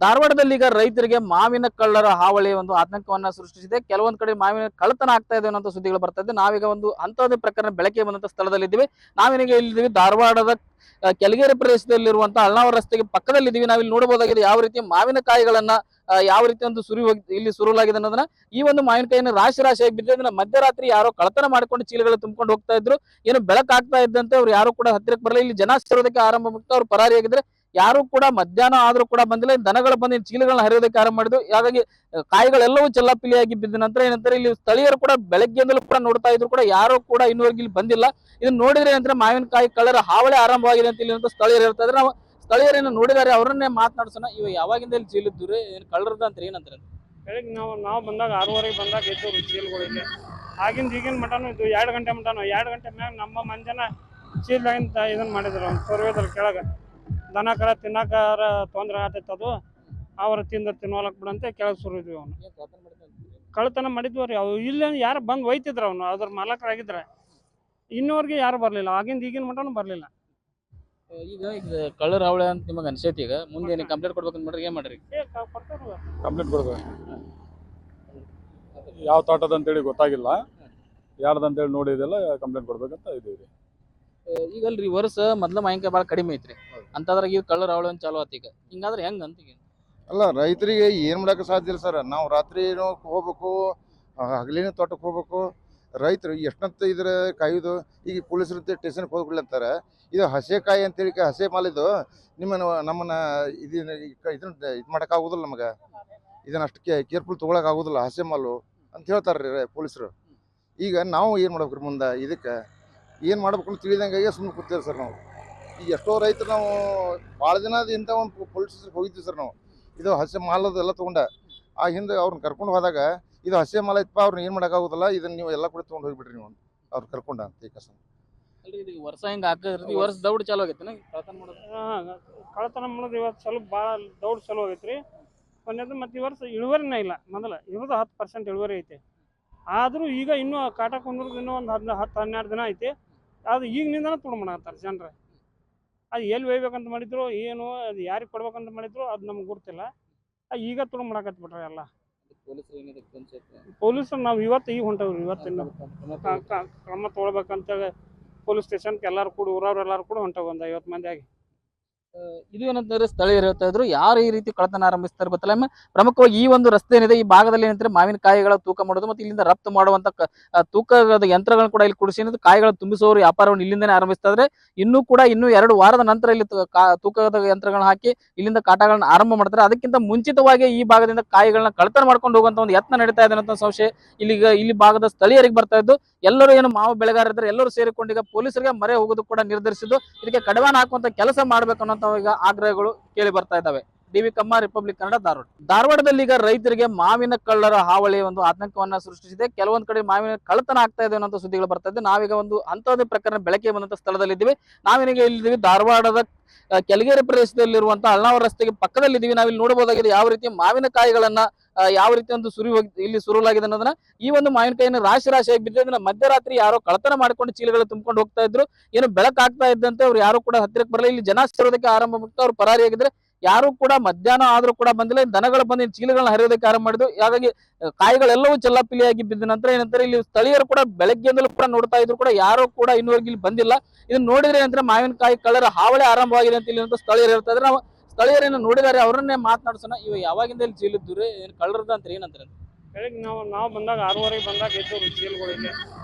ಧಾರವಾಡದಲ್ಲಿ ಈಗ ರೈತರಿಗೆ ಮಾವಿನ ಕಳ್ಳರ ಹಾವಳಿ ಒಂದು ಆತಂಕವನ್ನ ಸೃಷ್ಟಿಸಿದೆ. ಕೆಲವೊಂದ್ ಕಡೆ ಮಾವಿನ ಕಳ್ಳತನ ಆಗ್ತಾ ಇದೆ ಅನ್ನೋ ಸುದ್ದಿಗಳು ಬರ್ತಾ ಇದೆ. ನಾವೀಗ ಒಂದು ಅಂತಹದೇ ಪ್ರಕರಣ ಬೆಳಕಿಗೆ ಬಂದಂತ ಸ್ಥಳದಲ್ಲಿದ್ದೀವಿ. ನಾವೇನೀಗ ಇಲ್ಲಿದ್ದೀವಿ ಧಾರವಾಡದ ಕೆಳಗೇರಿ ಪ್ರದೇಶದಲ್ಲಿರುವಂತಹ ಅಳ್ನಾವರ ರಸ್ತೆಗೆ ಪಕ್ಕದಲ್ಲಿದ್ದೀವಿ. ನಾವಿಲ್ಲಿ ನೋಡಬಹುದಾಗಿದೆ ಯಾವ ರೀತಿ ಮಾವಿನಕಾಯಿಗಳನ್ನ ಯಾವ ರೀತಿ ಒಂದು ಇಲ್ಲಿ ಸುರುಲಾಗಿದೆ ಅನ್ನೋದನ್ನ. ಈ ಒಂದು ಮಾವಿನಕಾಯಿನ ರಾಶಿ ರಾಶಿಯಾಗಿ ಬಿದ್ದಿದ್ದನ್ನ ಮಧ್ಯರಾತ್ರಿ ಯಾರೋ ಕಳ್ಳತನ ಮಾಡ್ಕೊಂಡು ಚೀಲಗಳು ತುಂಬಿಕೊಂಡು ಹೋಗ್ತಾ ಇದ್ರು. ಏನು ಬೆಳಕಾಗ್ತಾ ಇದ್ದಂತೆ ಅವ್ರು ಯಾರು ಕೂಡ ಹತ್ತಿರಕ್ಕೆ ಬರಲ್ಲ. ಇಲ್ಲಿ ಜನ ಸೇರೋದಕ್ಕೆ ಆರಂಭ ಮಾಡ್ತಾ ಅವ್ರು ಪರಾರಿಯಾಗಿದ್ರೆ ಯಾರು ಕೂಡ ಮಧ್ಯಾಹ್ನ ಆದ್ರೂ ಕೂಡ ಬಂದಿಲ್ಲ. ದನಗಳು ಬಂದು ಚೀಲಗಳನ್ನ ಹರಿಯೋದಕ್ಕೆ ಆರಂಭ ಮಾಡಿದ್ವು. ಹಾಗಾಗಿ ಕಾಯಿಗಳೆಲ್ಲವೂ ಚೆಲ್ಲಾಪಿಲ್ಲಿಯಾಗಿ ಬಿದ್ದ ನಂತರ ಏನಂತಾರೆ ಇಲ್ಲಿ ಸ್ಥಳೀಯರು ಕೂಡ ಬೆಳಗ್ಗೆಯಿಂದಲೂ ಕೂಡ ನೋಡ್ತಾ ಇದ್ರು ಕೂಡ ಯಾರು ಕೂಡ ಇನ್ನೂವರೆಗೆ ಇಲ್ಲಿ ಬಂದಿಲ್ಲ. ಇದನ್ನ ನೋಡಿದ್ರೆ ಏನಂದ್ರೆ ಮಾವಿನಕಾಯಿ ಕಳ್ಳರ ಹಾವಳಿ ಆರಂಭವಾಗಿದೆ ಅಂತ ಇಲ್ಲಿ ಸ್ಥಳೀಯರು ಹೇಳ್ತಾ ಇದ್ರೆ ನಾವು ಸ್ಥಳೀಯರನ್ನ ನೋಡಿದಾರೆ, ಅವರನ್ನೇ ಮಾತನಾಡ್ಸೋಣ. ಇವ ಯಾವಾಗಿಂದ ಇಲ್ಲಿ ಚೀಲಿದ್ದು ಏನು ಕಳ್ಳರದ ಅಂತ ಏನಂತಾರೆ? ಬೆಳಿಗ್ಗೆ ನಾವು ಬಂದಾಗ 6:30 ಬಂದಾಗ ಇದ್ದು ಚೀಲಗಳಿಗೆ ಆಗಿಂದ ಈಗಿನ ಮಟನು ಇದು 2 ಗಂಟೆ ಮಟನು 2 ಗಂಟೆ ಮ್ಯಾಗ ನಮ್ಮ ಮಂಜನ ಚೀಲದಾಗಿಂತ ಇದನ್ನ ಮಾಡಿದ್ರು ಅವ್ನು ಸರ್ವೇದಲ್ಲಿ ಕೆಳಗೆ ದನ ಕರ ತಿನ್ನಕಾರ ತೊಂದರೆ ಆಗ್ತೈತೆ. ಅದು ಅವ್ರ ತಿನ್ನೋಲಕ್ ಬಿಡಂತೆ ಕೆಳಗೆ ಸುರಿದ್ವಿ. ಅವನು ಕಳ್ಳತನ ಮಾಡಿದ್ವಿ ರೀ. ಅವು ಇಲ್ಲ ಯಾರು ಬಂದು ಒಯ್ತಿದ್ರು ಅವನು ಅದ್ರ ಮಾಲಕರಾಗಿದ್ರೆ. ಇನ್ನೂವರೆಗೆ ಯಾರು ಬರಲಿಲ್ಲ, ಆಗಿಂದ ಈಗಿನ ಮಟನು ಬರಲಿಲ್ಲ. ಈಗ ಕಳ್ಳರ ಹಾವಳಿ ಅಂತ ನಿಮಗೆ ಅನ್ಸೈತಿ. ಈಗ ಮುಂದೆ ಕಂಪ್ಲೇಂಟ್ ಕೊಡ್ಬೇಕಂತ ಮಾಡ್ರಿ, ಏನ್ ಮಾಡ್ರಿ? ಕಂಪ್ಲೇಂಟ್ ಕೊಡ್ಬೇಕು. ಯಾವ ತೋಟದ ಅಂತೇಳಿ ಗೊತ್ತಾಗಿಲ್ಲ, ಯಾರ್ದಂತೇಳಿ ನೋಡಿದೆಲ್ಲ ಕಂಪ್ಲೇಂಟ್ ಕೊಡ್ಬೇಕಂತ ಇದೀವಿ. ಈಗ ಅಲ್ರಿ ವರ್ಷ ಮೊದ್ಲ ಮಾವಿನಕಾಯಿ ಭಾಳ ಕಡಿಮೆ ಐತ್ರಿ, ಅಂತದ್ರಾಗ ಈಗ ಕಳ್ಳರ ಹಾವಳಿ ಅಂತ ಚಾಲು ಆತ. ಈಗ ಹಿಂಗಾದ್ರೆ ಹೆಂಗ್ ಅಂತ? ಈಗ ಅಲ್ಲ, ರೈತರಿಗೆ ಏನು ಮಾಡೋಕೆ ಸಾಧ್ಯ ಇಲ್ಲ ಸರ್. ನಾವು ರಾತ್ರಿ ಹೋಗ್ಬೇಕು, ಹಗಲಿನ ತೋಟಕ್ಕೆ ಹೋಗ್ಬೇಕು. ರೈತರು ಎಷ್ಟಂತ ಇದ್ರೆ ಕಾಯೋದು. ಈಗ ಪೊಲೀಸರು ಸ್ಟೇಷನ್ಗೆ ಹೋಗ್ಬಿಡ್ಲಿ ಅಂತಾರೆ. ಇದು ಹಸೆಕಾಯಿ ಅಂತೇಳಿ ಹಸೆ ಮಾಲಿದು ನಮ್ಮನ್ನ ಇದನ್ನ ಇದು ಮಾಡೋಕ್ಕಾಗೋದಿಲ್ಲ. ನಮಗೆ ಇದನ್ನ ಅಷ್ಟು ಕೇರ್ಫುಲ್ ತೊಗೊಳಕ್ಕಾಗೋದಿಲ್ಲ ಹಸೆ ಮಾಲು ಅಂತ ಹೇಳ್ತಾರೆ ರೀ ಪೊಲೀಸರು. ಈಗ ನಾವು ಏನು ಮಾಡ್ಬೇಕ್ರಿ ಮುಂದೆ? ಇದಕ್ಕೆ ಏನು ಮಾಡ್ಬೇಕು ಅಂತ ತಿಳಿದಂಗೆ ಸುಮ್ಮನೆ ಕೂತೀವಿ ಸರ್ ನಾವು. ಈಗ ಎಷ್ಟೋ ರೈತರು ನಾವು ಭಾಳ ದಿನದಿಂದ ಒಂದು ಪೊಲೀಸ್ ಸ್ಟೇಷನ್ಗೆ ಹೋಗಿದ್ವಿ ಸರ್ ನಾವು. ಇದು ಹಸೆ ಮಾಲದೆಲ್ಲ ತೊಗೊಂಡ ಆ ಹಿಂದೆ ಅವ್ರನ್ನ ಕರ್ಕೊಂಡು ಹೋದಾಗ ಇದು ಹಸೆ ಮಾಲ ಇತ್ತಪ್ಪ, ಅವ್ರನ್ನ ಏನು ಮಾಡೋಕ್ಕಾಗೋದಿಲ್ಲ, ಇದನ್ನ ನೀವು ಎಲ್ಲ ಕೂಡ ತೊಗೊಂಡು ಹೋಗ್ಬಿಟ್ರಿ ನೀವು ಅವ್ರು ಕರ್ಕೊಂಡ ಅಂತ. ಈಗ ವರ್ಷ ಹಿಂಗ ಹಾಕಿದ್ರಿ, ವರ್ಷ ದೌಡ್ ಚಾಲು ಆಗೈತೆ ಕಳ್ಳತನ ಮಾಡೋದು ಇವತ್ತು ಸ್ವಲ್ಪ ಭಾಳ ದೌಡ್ ಚಲೋ ಆಗೈತ್ರಿ. ಒಂದೇದು ಮತ್ತು ಈ ವರ್ಷ ಇಳುವರಿನೇ ಇಲ್ಲ. ಮೊದಲು ಇರೋದು 10% ಇಳುವರಿ ಐತೆ. ಆದರೂ ಈಗ ಇನ್ನೂ ಕಾಟ ಕುಂದ್ರದು ಇನ್ನೂ ಒಂದು 10-12 ದಿನ ಐತಿ. ಅದು ಈಗಿನಿಂದನೇ ತೊಗೊಂಡ್ಬಣತ್ತಾರೆ ಜನರು. ಅದು ಎಲ್ಲಿ ಒಯ್ಬೇಕಂತ ಮಾಡಿದ್ರು, ಏನು ಅದು ಯಾರಿಗೆ ಕೊಡ್ಬೇಕಂತ ಮಾಡಿದ್ರು ಅದು ನಮ್ಗೆ ಗೊತ್ತಿಲ್ಲ. ಈಗ ತೊಗೊಂಡ್ಬಣಕತ್ಬಿಟ್ರೆ ಎಲ್ಲ ಪೊಲೀಸರು. ನಾವು ಇವತ್ತು ಈಗ ಹೊಂಟವ್ರಿ. ಇವತ್ತಿನ ಕ್ರಮ ತೊಗೊಳ್ಬೇಕಂತೇಳಿ ಪೊಲೀಸ್ ಸ್ಟೇಷನ್ಗೆ ಎಲ್ಲರೂ ಕೂಡ ಊರವ್ರು ಎಲ್ಲರೂ ಕೂಡ ಹೊಂಟವು, ಒಂದು 50 ಮಂದಿ ಆಗಿ. ಇದು ಏನಂತಂದ್ರೆ ಸ್ಥಳೀಯರು ಹೇಳ್ತಾ ಇದ್ರು, ಯಾರು ಈ ರೀತಿ ಕಳ್ಳತನ ಆರಂಭಿಸ್ತಾರೆ ಗೊತ್ತಿಲ್ಲ. ಪ್ರಮುಖವಾಗಿ ಈ ಒಂದು ರಸ್ತೆ ಏನಿದೆ ಈ ಭಾಗದಲ್ಲಿ ಏನಂದ್ರೆ ಮಾವಿನಕಾಯಿಗಳ ತೂಕ ಮಾಡೋದು ಮತ್ತು ಇಲ್ಲಿಂದ ರಫ್ತು ಮಾಡುವಂತ ತೂಕದ ಯಂತ್ರಗಳನ್ನು ಕೂಡ ಇಲ್ಲಿ ಕುಡಿಸಿ ಕಾಯಿಗಳು ತುಂಬಿಸುವವರು ವ್ಯಾಪಾರವನ್ನು ಇಲ್ಲಿಂದನೇ ಆರಂಭಿಸ್ತಾ ಇದ್ರೆ, ಇನ್ನೂ 2 ವಾರದ ನಂತರ ಇಲ್ಲಿ ತೂಕದ ಯಂತ್ರಗಳನ್ನ ಹಾಕಿ ಇಲ್ಲಿಂದ ಕಾಟಗಳನ್ನ ಆರಂಭ ಮಾಡ್ತಾರೆ. ಅದಕ್ಕಿಂತ ಮುಂಚಿತವಾಗಿ ಈ ಭಾಗದಿಂದ ಕಾಯಿಗಳನ್ನ ಕಳ್ಳತನ ಮಾಡ್ಕೊಂಡು ಹೋಗುವಂತ ಒಂದು ಯತ್ನ ನಡೀತಾ ಇದೆ ಅನ್ನೋ ಸಂಶಯ ಇಲ್ಲಿ ಭಾಗದ ಸ್ಥಳೀಯರಿಗೆ ಬರ್ತಾ ಇದ್ದು. ಎಲ್ಲರೂ ಏನು ಮಾವು ಬೆಳೆಗಾರರಿದ್ದಾರೆ, ಎಲ್ಲರೂ ಸೇರಿಕೊಂಡು ಈಗ ಪೊಲೀಸರಿಗೆ ಮರೆ ಹೋಗೋದು ಕೂಡ ನಿರ್ಧರಿಸಿದ್ದು. ಇದಕ್ಕೆ ಕಡಿವಾಣ ಹಾಕುವಂತ ಕೆಲಸ ಮಾಡ್ಬೇಕು ಅನ್ನೋ ಈಗ ಆಗ್ರಹಗಳು ಕೇಳಿ ಬರ್ತಾ ಇದ್ದಾವೆ. ಡಿ.ವಿ. ಕಮ್ಮ, ರಿಪಬ್ಲಿಕ್ ಕನ್ನಡ, ಧಾರವಾಡ. ಧಾರವಾಡದಲ್ಲಿ ಈಗ ರೈತರಿಗೆ ಮಾವಿನ ಕಳ್ಳರ ಹಾವಳಿ ಒಂದು ಆತಂಕವನ್ನ ಸೃಷ್ಟಿಸಿದೆ. ಕೆಲವೊಂದ್ ಕಡೆ ಮಾವಿನ ಕಳ್ಳತನ ಆಗ್ತಾ ಇದೆ ಅನ್ನೋ ಸುದ್ದಿಗಳು ಬರ್ತಾ ಇದೆ. ನಾವೀಗ ಒಂದು ಅಂತಹದೇ ಪ್ರಕರಣ ಬೆಳಕಿಗೆ ಬಂದಂತ ಸ್ಥಳದಲ್ಲಿದ್ದೀವಿ. ನಾವೇನೀಗ ಇಲ್ಲಿದ್ದೀವಿ ಧಾರವಾಡದ ಕೆಳಗೇರಿ ಪ್ರದೇಶದಲ್ಲಿರುವಂತಹ ಅಳ್ನಾವರ ರಸ್ತೆಗೆ ಪಕ್ಕದಲ್ಲಿದ್ದೀವಿ. ನಾವಿಲ್ಲಿ ನೋಡಬಹುದಾಗಿದೆ ಯಾವ ರೀತಿ ಮಾವಿನಕಾಯಿಗಳನ್ನ ಯಾವ ರೀತಿ ಒಂದು ಇಲ್ಲಿ ಸುರುಲಾಗಿದೆ ಅನ್ನೋದನ್ನ. ಈ ಒಂದು ಮಾವಿನಕಾಯಿನ ರಾಶಿ ರಾಶಿಯಾಗಿ ಬಿದ್ದಿದ್ದನ್ನ ಮಧ್ಯರಾತ್ರಿ ಯಾರೋ ಕಳ್ಳತನ ಮಾಡ್ಕೊಂಡು ಚೀಲಗಳು ತುಂಬಿಕೊಂಡು ಹೋಗ್ತಾ ಇದ್ರು. ಏನು ಬೆಳಕಾಗ್ತಾ ಇದ್ದಂತೆ ಅವ್ರು ಯಾರು ಕೂಡ ಹತ್ತಿರಕ್ಕೆ ಬರಲ್ಲ. ಇಲ್ಲಿ ಜನ ಸೇರೋದಕ್ಕೆ ಆರಂಭ ಮಾಡ್ತಾ ಅವ್ರು ಪರಾರಿಯಾಗಿದ್ರೆ ಯಾರು ಕೂಡ ಮಧ್ಯಾಹ್ನ ಆದ್ರೂ ಕೂಡ ಬಂದಿಲ್ಲ. ದನಗಳು ಬಂದು ಚೀಲಗಳನ್ನ ಹರಿಯೋದಕ್ಕೆ ಆರಂಭ ಮಾಡಿದ್ವು. ಹಾಗಾಗಿ ಕಾಯಿಗಳೆಲ್ಲವೂ ಚೆಲ್ಲಾಪಿಲ್ಲಿಯಾಗಿ ಬಿದ್ದ ನಂತರ ಏನಂತಾರೆ ಇಲ್ಲಿ ಸ್ಥಳೀಯರು ಕೂಡ ಬೆಳಗ್ಗೆಯಿಂದಲೂ ಕೂಡ ನೋಡ್ತಾ ಇದ್ರು ಕೂಡ ಯಾರು ಕೂಡ ಇನ್ನೂವರೆಗೆ ಇಲ್ಲಿ ಬಂದಿಲ್ಲ. ಇದನ್ನ ನೋಡಿದ್ರೆ ಏನಂದ್ರೆ ಮಾವಿನಕಾಯಿ ಕಳ್ಳರ ಹಾವಳಿ ಆರಂಭವಾಗಿದೆ ಅಂತ ಇಲ್ಲಿ ಸ್ಥಳೀಯರು ಹೇಳ್ತಾ ಇದ್ರೆ ನಾವು ಸ್ಥಳೀಯರನ್ನ ನೋಡಿದಾರೆ, ಅವರನ್ನೇ ಮಾತನಾಡ್ಸೋಣ. ಇವ ಯಾವಾಗಿಂದ ಇಲ್ಲಿ ಚೀಲಿದ್ದು ಏನು ಕಳ್ಳರದ ಅಂತ ಏನಂತಾರೆ? ಬೆಳಿಗ್ಗೆ ನಾವು ಬಂದಾಗ 6:30 ಬಂದಾಗ ಇದ್ದು ಚೀಲಗಳಿಗೆ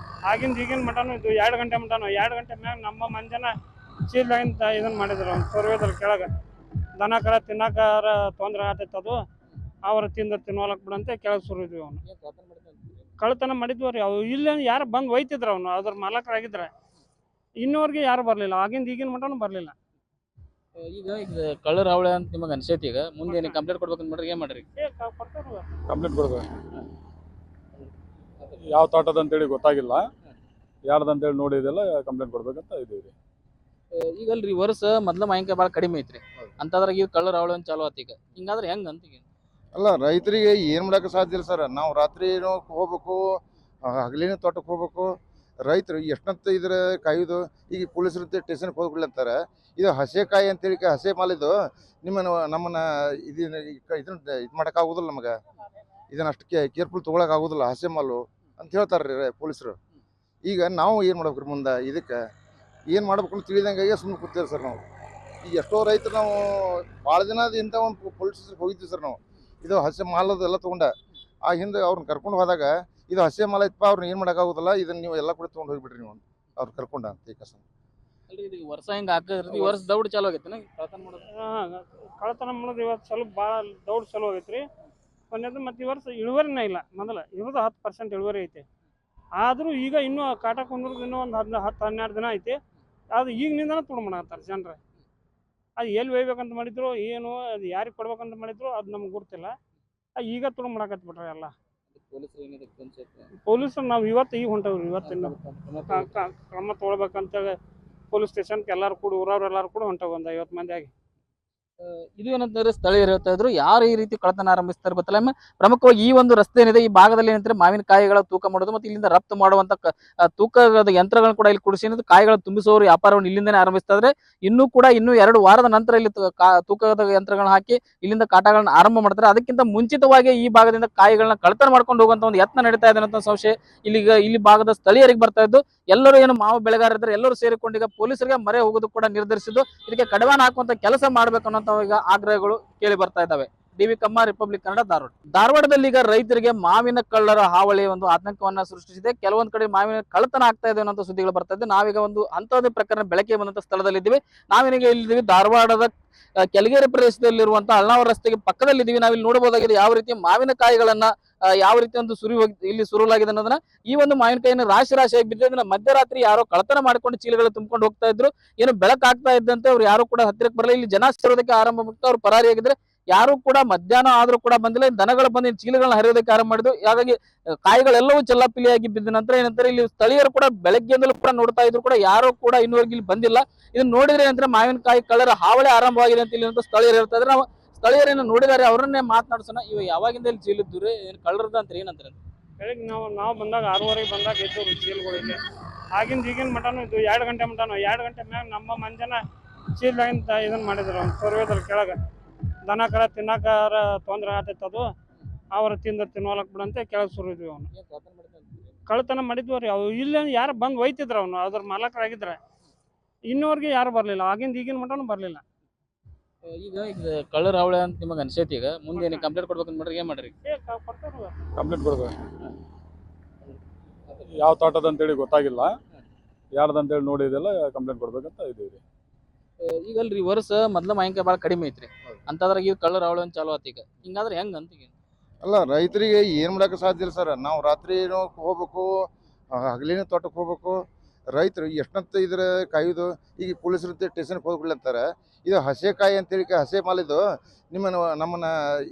ಆಗಿಂದ ಈಗಿನ ಮಟನು ಇದು 2 ಗಂಟೆ ಮಟನು 2 ಗಂಟೆ ಮ್ಯಾಗ ನಮ್ಮ ಮಂಜನ ಚೀಲದಾಗಿಂತ ಇದನ್ನ ಮಾಡಿದ್ರು ಅವ್ನು ಸರ್ವೇದಲ್ಲಿ ಕೆಳಗೆ ದನ ಕರ ತಿನ್ನಕಾರ ತೊಂದರೆ ಆಗ್ತೈತೆ. ಅದು ಅವ್ರ ತಿನ್ನೋಲಕ್ ಬಿಡಂತೆ ಕೆಳಗೆ ಸುರಿದ್ವಿ. ಅವನು ಕಳ್ಳತನ ಮಾಡಿದ್ವಿ ರೀ. ಅವು ಇಲ್ಲ ಯಾರು ಬಂದು ಒಯ್ತಿದ್ರು ಅವನು ಅದ್ರ ಮಾಲಕರಾಗಿದ್ರೆ. ಇನ್ನೂವರೆಗೆ ಯಾರು ಬರಲಿಲ್ಲ, ಆಗಿಂದ ಈಗಿನ ಮಟನು ಬರಲಿಲ್ಲ. ಈಗ ಕಳ್ಳರ ಹಾವಳಿ ಅಂತ ನಿಮಗೆ ಅನ್ಸೈತಿ. ಈಗ ಮುಂದೆ ಕಂಪ್ಲೇಂಟ್ ಕೊಡ್ಬೇಕಂತ ಮಾಡ್ರಿ, ಏನ್ ಮಾಡ್ರಿ? ಕಂಪ್ಲೇಂಟ್ ಕೊಡ್ಬೇಕು. ಯಾವ ತೋಟದ ಅಂತೇಳಿ ಗೊತ್ತಾಗಿಲ್ಲ, ಯಾರ್ದಂತೇಳಿ ನೋಡಿದೆಲ್ಲ ಕಂಪ್ಲೇಂಟ್ ಕೊಡ್ಬೇಕಂತ ಇದೀವಿ. ಈಗ ಅಲ್ರಿ ವರ್ಷ ಮೊದ್ಲ ಮಾವಿನಕಾಯಿ ಭಾಳ ಕಡಿಮೆ ಐತ್ರಿ, ಅಂತದ್ರಾಗ ಈಗ ಕಳ್ಳರ ಹಾವಳಿ ಅಂತ ಚಾಲು ಆತ. ಈಗ ಹಿಂಗಾದ್ರೆ ಹೆಂಗ್ ಅಂತ? ಈಗ ಅಲ್ಲ, ರೈತರಿಗೆ ಏನು ಮಾಡೋಕೆ ಸಾಧ್ಯ ಇಲ್ಲ ಸರ್. ನಾವು ರಾತ್ರಿ ಹೋಗ್ಬೇಕು, ಹಗಲಿನ ತೋಟಕ್ಕೆ ಹೋಗ್ಬೇಕು. ರೈತರು ಎಷ್ಟಂತ ಇದ್ರೆ ಕಾಯೋದು. ಈಗ ಪೊಲೀಸರು ಸ್ಟೇಷನ್ಗೆ ಹೋಗ್ಬಿಡ್ಲಿ ಅಂತಾರೆ. ಇದು ಹಸೆಕಾಯಿ ಅಂತೇಳಿ ಹಸೆ ಮಾಲ್ ಇದು ನಮ್ಮನ್ನ ಇದನ್ನ ಇದು ಮಾಡೋಕ್ಕಾಗೋದಿಲ್ಲ ನಮಗೆ, ಇದನ್ನ ಅಷ್ಟು ಕೇರ್ಫುಲ್ ತೊಗೊಳಕ್ ಆಗೋದಿಲ್ಲ ಹಸೆ ಮಾಲು ಅಂತ ಹೇಳ್ತಾರೆ ರೀ ಪೊಲೀಸರು. ಈಗ ನಾವು ಏನು ಮಾಡ್ಬೇಕು ರೀ ಮುಂದೆ, ಇದಕ್ಕೆ ಏನು ಮಾಡ್ಬೇಕು ಅಂತ ತಿಳಿದಂಗೆ ಸುಮ್ಮನೆ ಕೂತೀವಿ ಸರ್ ನಾವು. ಈಗ ಎಷ್ಟೋ ರೈತರು ನಾವು ಭಾಳ ದಿನ ಇಂಥ ಒಂದು ಪೊಲೀಸ್ ಸ್ಟೇಷನ್ಗೆ ಹೋಗಿದ್ವಿ ಸರ್ ನಾವು. ಇದು ಹಸೆ ಮಾಲದು ಎಲ್ಲ ತೊಗೊಂಡ ಆ ಹಿಂದೆ ಅವ್ರನ್ನ ಕರ್ಕೊಂಡು ಹೋದಾಗ ಇದು ಹಸೆ ಮಾಲ ಇತ್ತಪ್ಪ, ಅವ್ರನ್ನ ಏನು ಮಾಡೋಕ್ಕಾಗೋದಿಲ್ಲ, ಇದನ್ನ ನೀವು ಎಲ್ಲ ಕೂಡ ತೊಗೊಂಡು ಹೋಗಿಬಿಡ್ರಿ ನೀವು ಅವ್ರು ಕರ್ಕೊಂಡ ಅಂತ ಈ ಕಸ. ಅಲ್ರಿ ಇದು ವರ್ಷ ಹಿಂಗ ಹಾಕಿದ್ರಿ, ಈ ವರ್ಷ ದೌಡ್ ಚಾಲು ಆಗೈತೆ ಕಳತನ ಮಾಡೋದು. ಕಳ್ಳತನ ಮಾಡೋದು ಇವತ್ತು ಸ್ವಲ್ಪ ಭಾಳ ದೌಡ್ ಚಲೋ ಆಗೈತ್ರಿ. ಒಂದೇದು ಮತ್ತು ಈ ವರ್ಷ ಇಳುವರಿನೇ ಇಲ್ಲ. ಮೊದಲು ಇರೋದು 10% ಇಳುವರಿ ಐತೆ. ಆದರೂ ಈಗ ಇನ್ನೂ ಕಾಟ ಕುಂದ್ರದು ಇನ್ನೂ ಒಂದು 10-12 ದಿನ ಐತಿ. ಅದು ಈಗಿನಿಂದನೇ ತುಳು ಮಾಡಕತ್ತಾರೆ ಜನರು. ಅದು ಎಲ್ಲಿ ಒಯ್ಬೇಕಂತ ಮಾಡಿದ್ರು, ಏನು ಅದು ಯಾರಿಗೆ ಕೊಡ್ಬೇಕಂತ ಮಾಡಿದ್ರು ಅದು ನಮ್ಗೆ ಗೊತ್ತಿಲ್ಲ. ಈಗ ತುಳು ಮಾಡಕತ್ಬಿಟ್ರೆ ಎಲ್ಲ ಪೊಲೀಸರು. ನಾವು ಈಗ ಹೊಂಟವ್ರಿ, ಇವತ್ತಿನ ಕ್ರಮ ತೊಗೊಳ್ಬೇಕಂತೇಳಿ ಪೊಲೀಸ್ ಸ್ಟೇಷನ್ಗೆ ಎಲ್ಲರೂ ಕೂಡ ಊರವ್ರು ಎಲ್ಲರೂ ಕೂಡ ಹೊಂಟವು, ಒಂದು 50 ಮಂದಿ ಆಗಿ. ಇದು ಏನಂತಂದ್ರೆ ಸ್ಥಳೀಯರು ಹೇಳ್ತಾ ಇದ್ರು, ಯಾರು ಈ ರೀತಿ ಕಳತನ ಆರಂಭಿಸ್ತಾರೆ ಗೊತ್ತಿಲ್ಲ. ಪ್ರಮುಖವಾಗಿ ಈ ಒಂದು ರಸ್ತೆ ಏನಿದೆ ಈ ಭಾಗದಲ್ಲಿ ಏನಂದ್ರೆ ಮಾವಿನಕಾಯಿಗಳ ತೂಕ ಮಾಡೋದು ಮತ್ತು ಇಲ್ಲಿಂದ ರಫ್ತು ಮಾಡುವಂತ ತೂಕದ ಯಂತ್ರಗಳನ್ನು ಕೂಡ ಇಲ್ಲಿ ಕುಡಿಸಿ ಕಾಯಿಗಳು ತುಂಬಿಸುವವರು ವ್ಯಾಪಾರವನ್ನು ಇಲ್ಲಿಂದನೇ ಆರಂಭಿಸ್ತಾ ಇದ್ರೆ, ಇನ್ನೂ 2 ವಾರದ ನಂತರ ಇಲ್ಲಿ ತೂಕದ ಯಂತ್ರಗಳನ್ನ ಹಾಕಿ ಇಲ್ಲಿಂದ ಕಾಟಗಳನ್ನ ಆರಂಭ ಮಾಡ್ತಾರೆ. ಅದಕ್ಕಿಂತ ಮುಂಚಿತವಾಗಿ ಈ ಭಾಗದಿಂದ ಕಾಯಿಗಳನ್ನ ಕಳತನ ಮಾಡ್ಕೊಂಡು ಹೋಗುವಂತ ಒಂದು ಯತ್ನ ನಡೀತಾ ಇದೆ ಅನ್ನೋ ಸಂಶಯ ಇಲ್ಲಿ ಭಾಗದ ಸ್ಥಳೀಯರಿಗೆ ಬರ್ತಾ ಇದ್ದು, ಎಲ್ಲರೂ ಏನು ಮಾವು ಬೆಳೆಗಾರರಿದ್ದಾರೆ ಎಲ್ಲರೂ ಸೇರಿಕೊಂಡು ಈಗ ಪೊಲೀಸರಿಗೆ ಮರೆ ಹೋಗೋದು ಕೂಡ ನಿರ್ಧರಿಸಿದ್ದು, ಇದಕ್ಕೆ ಕಡಿವಾಣ ಹಾಕುವಂತ ಕೆಲಸ ಮಾಡ್ಬೇಕು ಅನ್ನೋ ಈಗ ಆಗ್ರಹಗಳು ಕೇಳಿ ಬರ್ತಾ ಇದ್ದಾವೆ. ಡಿ.ವಿ. ಕಮ್ಮ, ರಿಪಬ್ಲಿಕ್ ಕನ್ನಡ, ಧಾರವಾಡ. ಧಾರವಾಡದಲ್ಲಿ ಈಗ ರೈತರಿಗೆ ಮಾವಿನ ಕಳ್ಳರ ಹಾವಳಿ ಒಂದು ಆತಂಕವನ್ನ ಸೃಷ್ಟಿಸಿದೆ. ಕೆಲವೊಂದ್ ಕಡೆ ಮಾವಿನ ಕಳ್ಳತನ ಆಗ್ತಾ ಇದೆ ಅನ್ನೋ ಸುದ್ದಿಗಳು ಬರ್ತಾ ಇದೆ. ನಾವೀಗ ಒಂದು ಅಂತಹದೇ ಪ್ರಕರಣ ಬೆಳಕಿಗೆ ಬಂದಂತ ಸ್ಥಳದಲ್ಲಿ ಇದ್ದೀವಿ. ನಾವೀಗ ಇಲ್ಲಿದ್ದೀವಿ ಧಾರವಾಡದ ಕೆಳಗೇರಿ ಪ್ರದೇಶದಲ್ಲಿರುವಂತಹ ಅಳ್ನಾವರ ರಸ್ತೆಗೆ ಪಕ್ಕದಲ್ಲಿದ್ದೀವಿ. ನಾವಿಲ್ಲಿ ನೋಡಬಹುದಾಗಿದೆ ಯಾವ ರೀತಿ ಮಾವಿನಕಾಯಿಗಳನ್ನ ಯಾವ ರೀತಿ ಒಂದು ಇಲ್ಲಿ ಸುರುಲಾಗಿದೆ ಅನ್ನೋದನ್ನ. ಈ ಒಂದು ಮಾವಿನಕಾಯಿನ ರಾಶಿಯಾಗಿ ಬಿದ್ದಿದ್ದನ್ನ ಮಧ್ಯರಾತ್ರಿ ಯಾರೋ ಕಳತನ ಮಾಡ್ಕೊಂಡು ಚೀಲಗಳು ತುಂಬಿಕೊಂಡು ಹೋಗ್ತಾ ಇದ್ರು. ಏನು ಬೆಳಕಾಗ್ತಾ ಇದ್ದಂತೆ ಅವ್ರು ಯಾರು ಕೂಡ ಹತ್ತಿರಕ್ಕೆ ಬರಲ್ಲ. ಇಲ್ಲಿ ಜನ ಸೇರೋದಕ್ಕೆ ಆರಂಭ ಮಾಡ್ತಾ ಅವ್ರು ಪರಾರಿಯಾಗಿದ್ರೆ ಯಾರು ಕೂಡ ಮಧ್ಯಾಹ್ನ ಆದ್ರೂ ಕೂಡ ಬಂದಿಲ್ಲ. ದನಗಳು ಬಂದು ಚೀಲಗಳನ್ನ ಹರಿಯೋದಕ್ಕೆ ಆರಂಭ ಮಾಡಿದ್ವು. ಹಾಗಾಗಿ ಕಾಯಿಗಳೆಲ್ಲವೂ ಚೆಲ್ಲಾಪಿಲಿಯಾಗಿ ಬಿದ್ದ ನಂತರ ಏನಂತಾರೆ, ಇಲ್ಲಿ ಸ್ಥಳೀಯರು ಕೂಡ ಬೆಳಗ್ಗೆಯಿಂದಲೂ ಕೂಡ ನೋಡ್ತಾ ಇದ್ರು ಕೂಡ ಯಾರು ಕೂಡ ಇನ್ನೂವರೆಗೆ ಇಲ್ಲಿ ಬಂದಿಲ್ಲ. ಇದನ್ನ ನೋಡಿದ್ರೆ ಏನಂದ್ರೆ ಮಾವಿನಕಾಯಿ ಕಳ್ಳರ ಹಾವಳಿ ಆರಂಭವಾಗಿದೆ ಅಂತ ಇಲ್ಲಿ ಸ್ಥಳೀಯರು ಹೇಳ್ತಾ ಇದ್ರೆ. ನಾವು ಸ್ಥಳೀಯರೇನು ನೋಡಿದಾರೆ, ಅವರನ್ನೇ ಮಾತನಾಡ್ಸೋಣ. ಇವ ಯಾವಾಗಿಂದ ಇಲ್ಲಿ ಚೀಲಿದ್ದು ಏನು ಕಳ್ಳರದ ಅಂತ ಏನಂತಾರೆ? ಬೆಳಗ್ಗೆ ನಾವು ಬಂದಾಗ 6:30 ಬಂದಾಗ ಇದ್ದವ್ರು ಚೀಲಗಳಿಗೆ. ಈಗಿನ ಮಟನು ಇದು 2 ಗಂಟೆ ಮಟನು. 2 ಗಂಟೆ ಮ್ಯಾಗ ನಮ್ಮ ಮಂಜನ ಚೀಲದಾಗಿಂದ ಇದನ್ನ ಮಾಡಿದ್ರು ಒಂದು ಸರ್ವೇದ್ರ ಕೆಳಗೆ. ದನ ಕರ ತಿನ್ನಕಾರ ತೊಂದರೆ ಆಗ್ತೈತೆ, ಅದು ಅವ್ರ ತಿನ್ನೋಲಕ್ ಬಿಡಂತೆ ಕೆಳಗೆ ಸುರಿದ್ವಿ. ಅವನು ಕಳ್ಳತನ ಮಾಡಿದ್ವಿ ರೀ. ಅವು ಇಲ್ಲ ಯಾರು ಬಂದು ಒಯ್ತಿದ್ರು, ಅವನು ಅದ್ರ ಮಾಲಕರಾಗಿದ್ರೆ. ಇನ್ನೂವರೆಗೆ ಯಾರು ಬರಲಿಲ್ಲ, ಈಗಿನ ಮಟನು ಬರಲಿಲ್ಲ. ಈಗ ಕಳ್ಳರ ಹಾವಳಿ ಅಂತ ನಿಮಗೆ ಅನ್ಸೈತಿ. ಈಗ ಮುಂದೆ ನೀವು ಕಂಪ್ಲೇಂಟ್ ಕೊಡ್ಬೇಕಂತ ಮಾಡ್ರಿ, ಏನ್ ಮಾಡ್ರಿ? ಕಂಪ್ಲೇಂಟ್ ಕೊಡ್ಬೇಕು. ಯಾವ ತೋಟದ ಅಂತೇಳಿ ಗೊತ್ತಾಗಿಲ್ಲ, ಯಾರ್ದಂತೇಳಿ ನೋಡಿದೆಲ್ಲ ಕಂಪ್ಲೇಂಟ್ ಕೊಡ್ಬೇಕಂತ ಇದೀವಿ. ಈಗ ಅಲ್ರಿ ವರ್ಷ ಮೊದ್ಲ ಮಾವಿನಕಾಯಿ ಭಾಳ ಕಡಿಮೆ ಐತ್ರಿ, ಅಂತದ್ರಾಗ ಈಗ ಕಳ್ಳರ ಹಾವಳಿ ಒಂದು ಚಾಲು ಆತ. ಈಗ ಹಿಂಗಾದ್ರೆ ಹೆಂಗ ಅಂತ? ಈಗ ಅಲ್ಲ, ರೈತರಿಗೆ ಏನು ಮಾಡೋಕೆ ಸಾಧ್ಯ ಇಲ್ಲ ಸರ್. ನಾವು ರಾತ್ರಿ ಹೋಗ್ಬೇಕು, ಹಗಲಿನ ತೋಟಕ್ಕೆ ಹೋಗ್ಬೇಕು. ರೈತರು ಎಷ್ಟಂತ ಇದ್ರ ಕಾಯೋದು. ಈಗ ಪೊಲೀಸರು ಸ್ಟೇಷನ್ಗೆ ಹೋಗ್ಬಿಡ್ಲಿ ಅಂತಾರೆ. ಇದು ಹಸೆಕಾಯಿ ಅಂತೇಳಿ ಹಸೆ ಮಾಲ್ ಇದು ನಮ್ಮನ್ನ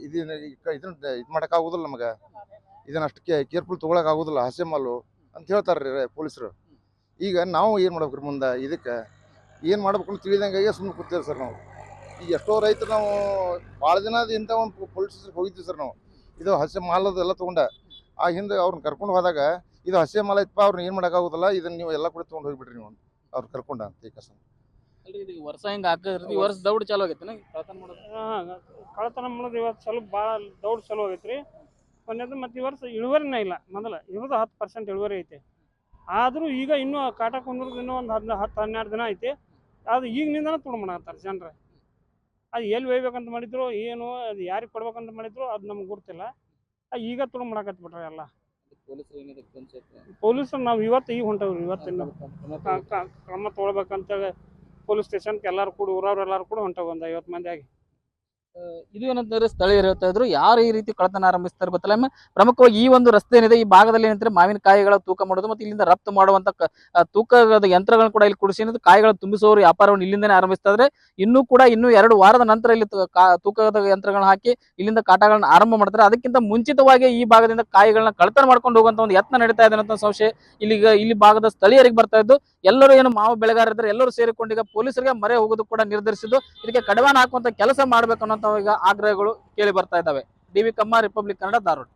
ಇದನ್ನ ಇದು ಮಾಡೋಕ್ಕಾಗೋದಿಲ್ಲ ನಮಗೆ, ಇದನ್ನ ಅಷ್ಟು ಕೇರ್ಫುಲ್ ತೊಗೊಳಕ್ ಆಗೋದಿಲ್ಲ ಹಸೆ ಮಾಲು ಅಂತ ಹೇಳ್ತಾರೆ ರೀ ಪೊಲೀಸರು. ಈಗ ನಾವು ಏನು ಮಾಡ್ಬೇಕು ರೀ ಮುಂದೆ, ಇದಕ್ಕೆ ಏನು ಮಾಡ್ಬೇಕು ಅಂತ ತಿಳಿದಂಗೆ ಸುಮ್ಮನೆ ಕೂತೀವಿ ಸರ್ ನಾವು. ಈಗ ಎಷ್ಟೋ ರೈತರು ನಾವು ಭಾಳ ದಿನ ಇಂಥ ಒಂದು ಪೊಲೀಸ್ ಸ್ಟೇಷನ್ಗೆ ಹೋಗಿದ್ವಿ ಸರ್ ನಾವು. ಇದು ಹಸೆ ಮಾಲದು ಎಲ್ಲ ತೊಗೊಂಡ ಆ ಹಿಂದೆ ಅವ್ರನ್ನ ಕರ್ಕೊಂಡು ಹೋದಾಗ ಇದು ಹಸೆ ಮಾಲ ಇತ್ತಪ್ಪ, ಅವ್ರನ್ನ ಏನು ಮಾಡೋಕ್ಕಾಗೋದಿಲ್ಲ, ಇದನ್ನ ನೀವು ಎಲ್ಲ ಕೂಡ ತೊಗೊಂಡು ಹೋಗಿಬಿಡ್ರಿ ನೀವು ಅವ್ರು ಕರ್ಕೊಂಡ ಅಂತ ಈ ಕಸ. ಅಲ್ರಿ ಇದು ವರ್ಷ ಹಿಂಗ ಹಾಕಿದ್ರಿ, ಈ ವರ್ಷ ದೌಡ್ ಚಾಲು ಆಗೈತೆ ಕಳತನ ಮಾಡೋದು. ಕಳ್ಳತನ ಮಾಡೋದು ಇವತ್ತು ಸ್ವಲ್ಪ ಭಾಳ ದೌಡ್ ಚಲೋ ಆಗೈತ್ರಿ. ಒಂದೇದು ಮತ್ತು ಈ ವರ್ಷ ಇಳುವರಿನೇ ಇಲ್ಲ. ಮೊದಲು ಇರೋದು 10% ಇಳುವರಿ ಐತೆ. ಆದರೂ ಈಗ ಇನ್ನೂ ಕಾಟ ಕುಂದ್ರದು ಇನ್ನೂ ಒಂದು 10-12 ದಿನ ಐತಿ. ಅದು ಈಗಿನಿಂದನೇ ತುಳು ಮಾಡಕತ್ತಾರೆ ಜನರು. ಅದು ಎಲ್ಲಿ ಒಯ್ಬೇಕಂತ ಮಾಡಿದ್ರು, ಏನು ಅದು ಯಾರಿಗೆ ಕೊಡ್ಬೇಕಂತ ಮಾಡಿದ್ರು ಅದು ನಮ್ಗೆ ಗೊತ್ತಿಲ್ಲ. ಈಗ ತುಳು ಮಾಡಕತ್ಬಿಟ್ರೆ ಎಲ್ಲ ಪೊಲೀಸರು. ನಾವು ಈಗ ಹೊಂಟವ್ರಿ, ಇವತ್ತಿನ ಕ್ರಮ ತೊಗೊಳ್ಬೇಕಂತೇಳಿ ಪೊಲೀಸ್ ಸ್ಟೇಷನ್ಗೆ ಎಲ್ಲರೂ ಕೂಡ ಊರವ್ರು ಎಲ್ಲರೂ ಕೂಡ ಹೊಂಟವು, ಒಂದು 50 ಮಂದಿ ಆಗಿ. ಇದು ಏನಂತಂದ್ರೆ ಸ್ಥಳೀಯರು ಹೇಳ್ತಾ ಇದ್ರು, ಯಾರು ಈ ರೀತಿ ಕಳತನ ಆರಂಭಿಸ್ತಾರೆ ಗೊತ್ತಿಲ್ಲ. ಪ್ರಮುಖವಾಗಿ ಈ ಒಂದು ರಸ್ತೆ ಏನಿದೆ ಈ ಭಾಗದಲ್ಲಿ ಏನಂದ್ರೆ ಮಾವಿನಕಾಯಿಗಳ ತೂಕ ಮಾಡೋದು ಮತ್ತು ಇಲ್ಲಿಂದ ರಫ್ತು ಮಾಡುವಂತ ತೂಕದ ಯಂತ್ರಗಳನ್ನು ಕೂಡ ಇಲ್ಲಿ ಕುಡಿಸಿ ಕಾಯಿಗಳು ತುಂಬಿಸುವವರು ವ್ಯಾಪಾರವನ್ನು ಇಲ್ಲಿಂದನೇ ಆರಂಭಿಸ್ತಾ ಇದ್ರೆ, ಇನ್ನೂ 2 ವಾರದ ನಂತರ ಇಲ್ಲಿ ತೂಕದ ಯಂತ್ರಗಳನ್ನ ಹಾಕಿ ಇಲ್ಲಿಂದ ಕಾಟಗಳನ್ನ ಆರಂಭ ಮಾಡ್ತಾರೆ. ಅದಕ್ಕಿಂತ ಮುಂಚಿತವಾಗಿ ಈ ಭಾಗದಿಂದ ಕಾಯಿಗಳನ್ನ ಕಳತನ ಮಾಡ್ಕೊಂಡು ಹೋಗುವಂತ ಒಂದು ಯತ್ನ ನಡೀತಾ ಇದೆ ಅನ್ನೋ ಸಂಶಯ ಇಲ್ಲಿ ಭಾಗದ ಸ್ಥಳೀಯರಿಗೆ ಬರ್ತಾ ಇದ್ದು, ಎಲ್ಲರೂ ಏನು ಮಾವು ಬೆಳೆಗಾರರಿದ್ದಾರೆ ಎಲ್ಲರೂ ಸೇರಿಕೊಂಡು ಈಗ ಪೊಲೀಸರಿಗೆ ಮರೆ ಹೋಗೋದು ಕೂಡ ನಿರ್ಧರಿಸಿದ್ದು, ಇದಕ್ಕೆ ಕಡಿವಾಣ ಹಾಕುವಂತ ಕೆಲಸ ಮಾಡ್ಬೇಕು ಅನ್ನೋ ಈಗ ಆಗ್ರಹಗಳು ಕೇಳಿ ಬರ್ತಾ ಇದ್ದಾವೆ. ಡಿ.ವಿ. ಕಮ್ಮ, ರಿಪಬ್ಲಿಕ್ ಕನ್ನಡ, ಧಾರವಾಡ.